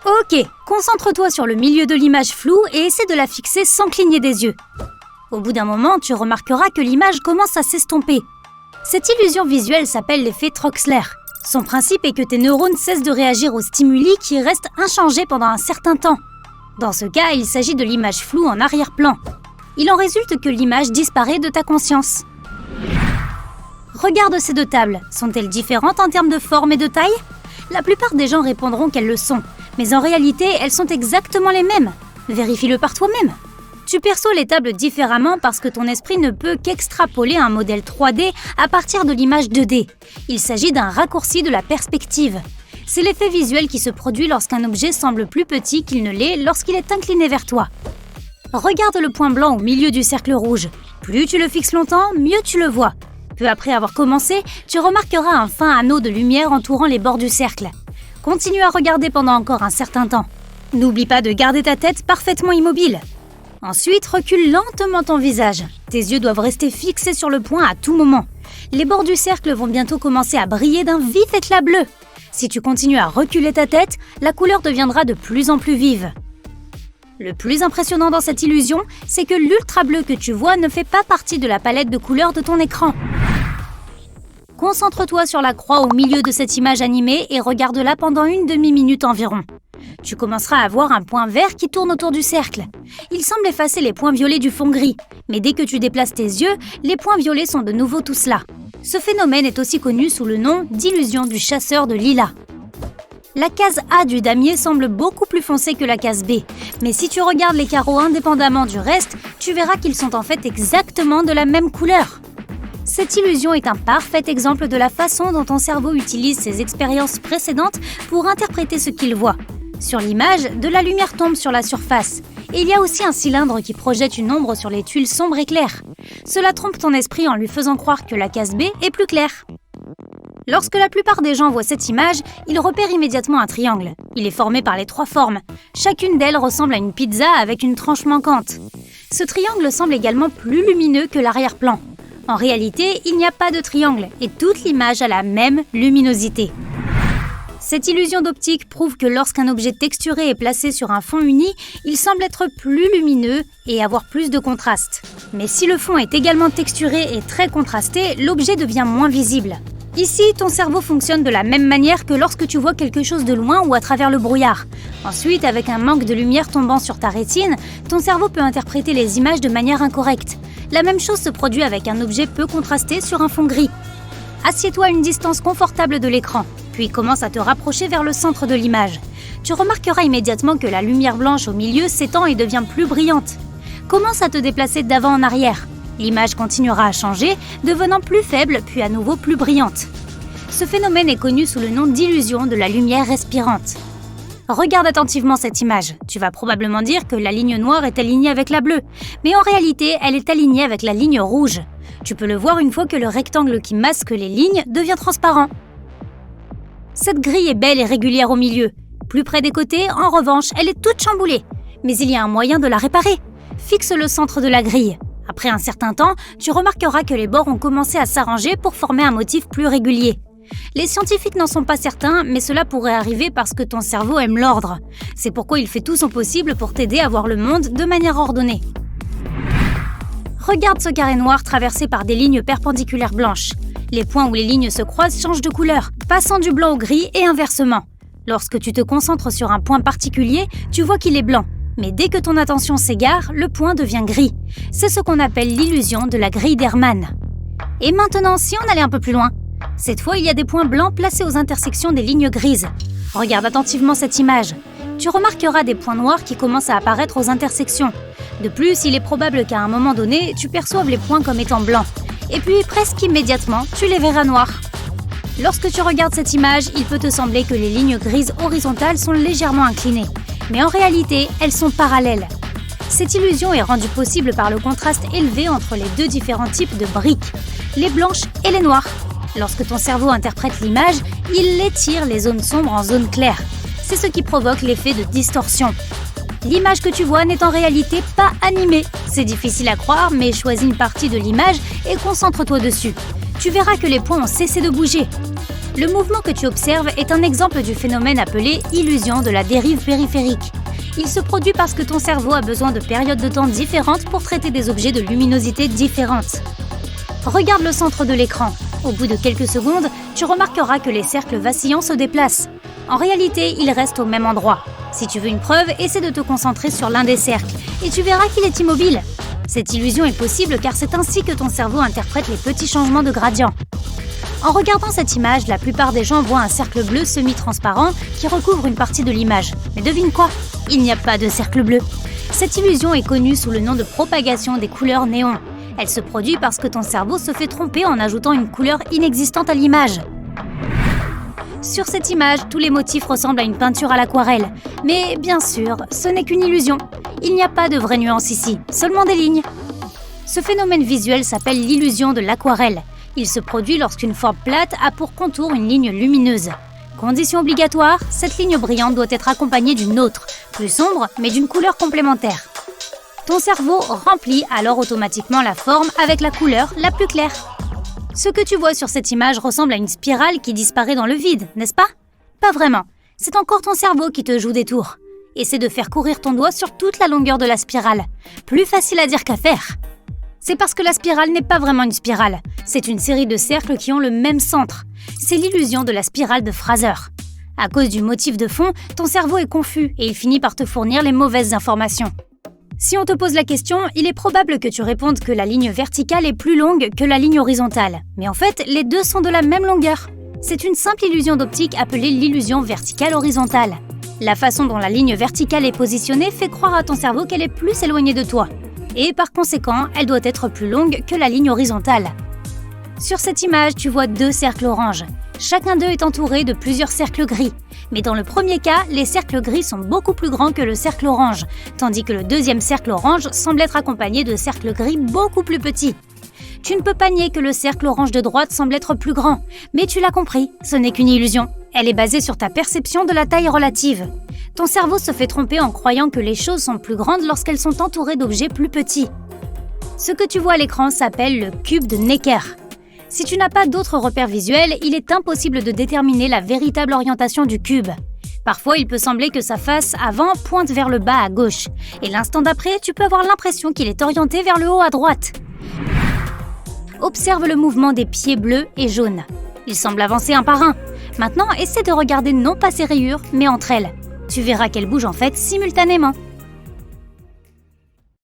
Ok, concentre-toi sur le milieu de l'image floue et essaie de la fixer sans cligner des yeux. Au bout d'un moment, tu remarqueras que l'image commence à s'estomper. Cette illusion visuelle s'appelle l'effet Troxler. Son principe est que tes neurones cessent de réagir aux stimuli qui restent inchangés pendant un certain temps. Dans ce cas, il s'agit de l'image floue en arrière-plan. Il en résulte que l'image disparaît de ta conscience. Regarde ces deux tables. Sont-elles différentes en termes de forme et de taille ? La plupart des gens répondront qu'elles le sont, mais en réalité, elles sont exactement les mêmes. Vérifie-le par toi-même. Tu perçois les tables différemment parce que ton esprit ne peut qu'extrapoler un modèle 3D à partir de l'image 2D. Il s'agit d'un raccourci de la perspective. C'est l'effet visuel qui se produit lorsqu'un objet semble plus petit qu'il ne l'est lorsqu'il est incliné vers toi. Regarde le point blanc au milieu du cercle rouge. Plus tu le fixes longtemps, mieux tu le vois. Peu après avoir commencé, tu remarqueras un fin anneau de lumière entourant les bords du cercle. Continue à regarder pendant encore un certain temps. N'oublie pas de garder ta tête parfaitement immobile. Ensuite, recule lentement ton visage. Tes yeux doivent rester fixés sur le point à tout moment. Les bords du cercle vont bientôt commencer à briller d'un vif éclat bleu. Si tu continues à reculer ta tête, la couleur deviendra de plus en plus vive. Le plus impressionnant dans cette illusion, c'est que l'ultra bleu que tu vois ne fait pas partie de la palette de couleurs de ton écran. Concentre-toi sur la croix au milieu de cette image animée et regarde-la pendant une demi-minute environ. Tu commenceras à voir un point vert qui tourne autour du cercle. Il semble effacer les points violets du fond gris, mais dès que tu déplaces tes yeux, les points violets sont de nouveau tous là. Ce phénomène est aussi connu sous le nom d'illusion du chasseur de lilas. La case A du damier semble beaucoup plus foncée que la case B, mais si tu regardes les carreaux indépendamment du reste, tu verras qu'ils sont en fait exactement de la même couleur. Cette illusion est un parfait exemple de la façon dont ton cerveau utilise ses expériences précédentes pour interpréter ce qu'il voit. Sur l'image, de la lumière tombe sur la surface. Et il y a aussi un cylindre qui projette une ombre sur les tuiles sombres et claires. Cela trompe ton esprit en lui faisant croire que la case B est plus claire. Lorsque la plupart des gens voient cette image, ils repèrent immédiatement un triangle. Il est formé par les 3 formes. Chacune d'elles ressemble à une pizza avec une tranche manquante. Ce triangle semble également plus lumineux que l'arrière-plan. En réalité, il n'y a pas de triangle et toute l'image a la même luminosité. Cette illusion d'optique prouve que lorsqu'un objet texturé est placé sur un fond uni, il semble être plus lumineux et avoir plus de contraste. Mais si le fond est également texturé et très contrasté, l'objet devient moins visible. Ici, ton cerveau fonctionne de la même manière que lorsque tu vois quelque chose de loin ou à travers le brouillard. Ensuite, avec un manque de lumière tombant sur ta rétine, ton cerveau peut interpréter les images de manière incorrecte. La même chose se produit avec un objet peu contrasté sur un fond gris. Assieds-toi à une distance confortable de l'écran, puis commence à te rapprocher vers le centre de l'image. Tu remarqueras immédiatement que la lumière blanche au milieu s'étend et devient plus brillante. Commence à te déplacer d'avant en arrière. L'image continuera à changer, devenant plus faible puis à nouveau plus brillante. Ce phénomène est connu sous le nom d'illusion de la lumière respirante. Regarde attentivement cette image. Tu vas probablement dire que la ligne noire est alignée avec la bleue, mais en réalité, elle est alignée avec la ligne rouge. Tu peux le voir une fois que le rectangle qui masque les lignes devient transparent. Cette grille est belle et régulière au milieu. Plus près des côtés, en revanche, elle est toute chamboulée. Mais il y a un moyen de la réparer. Fixe le centre de la grille. Après un certain temps, tu remarqueras que les bords ont commencé à s'arranger pour former un motif plus régulier. Les scientifiques n'en sont pas certains, mais cela pourrait arriver parce que ton cerveau aime l'ordre. C'est pourquoi il fait tout son possible pour t'aider à voir le monde de manière ordonnée. Regarde ce carré noir traversé par des lignes perpendiculaires blanches. Les points où les lignes se croisent changent de couleur, passant du blanc au gris et inversement. Lorsque tu te concentres sur un point particulier, tu vois qu'il est blanc. Mais dès que ton attention s'égare, le point devient gris. C'est ce qu'on appelle l'illusion de la grille d'Hermann. Et maintenant, si on allait un peu plus loin, cette fois, il y a des points blancs placés aux intersections des lignes grises. Regarde attentivement cette image. Tu remarqueras des points noirs qui commencent à apparaître aux intersections. De plus, il est probable qu'à un moment donné, tu perçoives les points comme étant blancs. Et puis, presque immédiatement, tu les verras noirs. Lorsque tu regardes cette image, il peut te sembler que les lignes grises horizontales sont légèrement inclinées. Mais en réalité, elles sont parallèles. Cette illusion est rendue possible par le contraste élevé entre les 2 différents types de briques, les blanches et les noires. Lorsque ton cerveau interprète l'image, il étire les zones sombres en zones claires. C'est ce qui provoque l'effet de distorsion. L'image que tu vois n'est en réalité pas animée. C'est difficile à croire, mais choisis une partie de l'image et concentre-toi dessus. Tu verras que les points ont cessé de bouger. Le mouvement que tu observes est un exemple du phénomène appelé illusion de la dérive périphérique. Il se produit parce que ton cerveau a besoin de périodes de temps différentes pour traiter des objets de luminosité différentes. Regarde le centre de l'écran. Au bout de quelques secondes, tu remarqueras que les cercles vacillants se déplacent. En réalité, ils restent au même endroit. Si tu veux une preuve, essaie de te concentrer sur l'un des cercles et tu verras qu'il est immobile. Cette illusion est possible car c'est ainsi que ton cerveau interprète les petits changements de gradient. En regardant cette image, la plupart des gens voient un cercle bleu semi-transparent qui recouvre une partie de l'image. Mais devine quoi? Il n'y a pas de cercle bleu. Cette illusion est connue sous le nom de propagation des couleurs néon. Elle se produit parce que ton cerveau se fait tromper en ajoutant une couleur inexistante à l'image. Sur cette image, tous les motifs ressemblent à une peinture à l'aquarelle. Mais bien sûr, ce n'est qu'une illusion. Il n'y a pas de vraie nuance ici, seulement des lignes. Ce phénomène visuel s'appelle l'illusion de l'aquarelle. Il se produit lorsqu'une forme plate a pour contour une ligne lumineuse. Condition obligatoire, cette ligne brillante doit être accompagnée d'une autre, plus sombre, mais d'une couleur complémentaire. Ton cerveau remplit alors automatiquement la forme avec la couleur la plus claire. Ce que tu vois sur cette image ressemble à une spirale qui disparaît dans le vide, n'est-ce pas? Pas vraiment. C'est encore ton cerveau qui te joue des tours. Essaie de faire courir ton doigt sur toute la longueur de la spirale. Plus facile à dire qu'à faire. C'est parce que la spirale n'est pas vraiment une spirale. C'est une série de cercles qui ont le même centre. C'est l'illusion de la spirale de Fraser. À cause du motif de fond, ton cerveau est confus et il finit par te fournir les mauvaises informations. Si on te pose la question, il est probable que tu répondes que la ligne verticale est plus longue que la ligne horizontale. Mais en fait, les deux sont de la même longueur. C'est une simple illusion d'optique appelée l'illusion verticale horizontale. La façon dont la ligne verticale est positionnée fait croire à ton cerveau qu'elle est plus éloignée de toi. Et par conséquent, elle doit être plus longue que la ligne horizontale. Sur cette image, tu vois deux cercles orange. Chacun d'eux est entouré de plusieurs cercles gris. Mais dans le premier cas, les cercles gris sont beaucoup plus grands que le cercle orange, tandis que le deuxième cercle orange semble être accompagné de cercles gris beaucoup plus petits. Tu ne peux pas nier que le cercle orange de droite semble être plus grand, mais tu l'as compris, ce n'est qu'une illusion. Elle est basée sur ta perception de la taille relative. Ton cerveau se fait tromper en croyant que les choses sont plus grandes lorsqu'elles sont entourées d'objets plus petits. Ce que tu vois à l'écran s'appelle le cube de Necker. Si tu n'as pas d'autres repères visuels, il est impossible de déterminer la véritable orientation du cube. Parfois, il peut sembler que sa face avant pointe vers le bas à gauche, et l'instant d'après, tu peux avoir l'impression qu'il est orienté vers le haut à droite. Observe le mouvement des pieds bleus et jaunes. Ils semblent avancer un par un. Maintenant, essaie de regarder non pas ces rayures, mais entre elles. Tu verras qu'elles bougent en fait simultanément.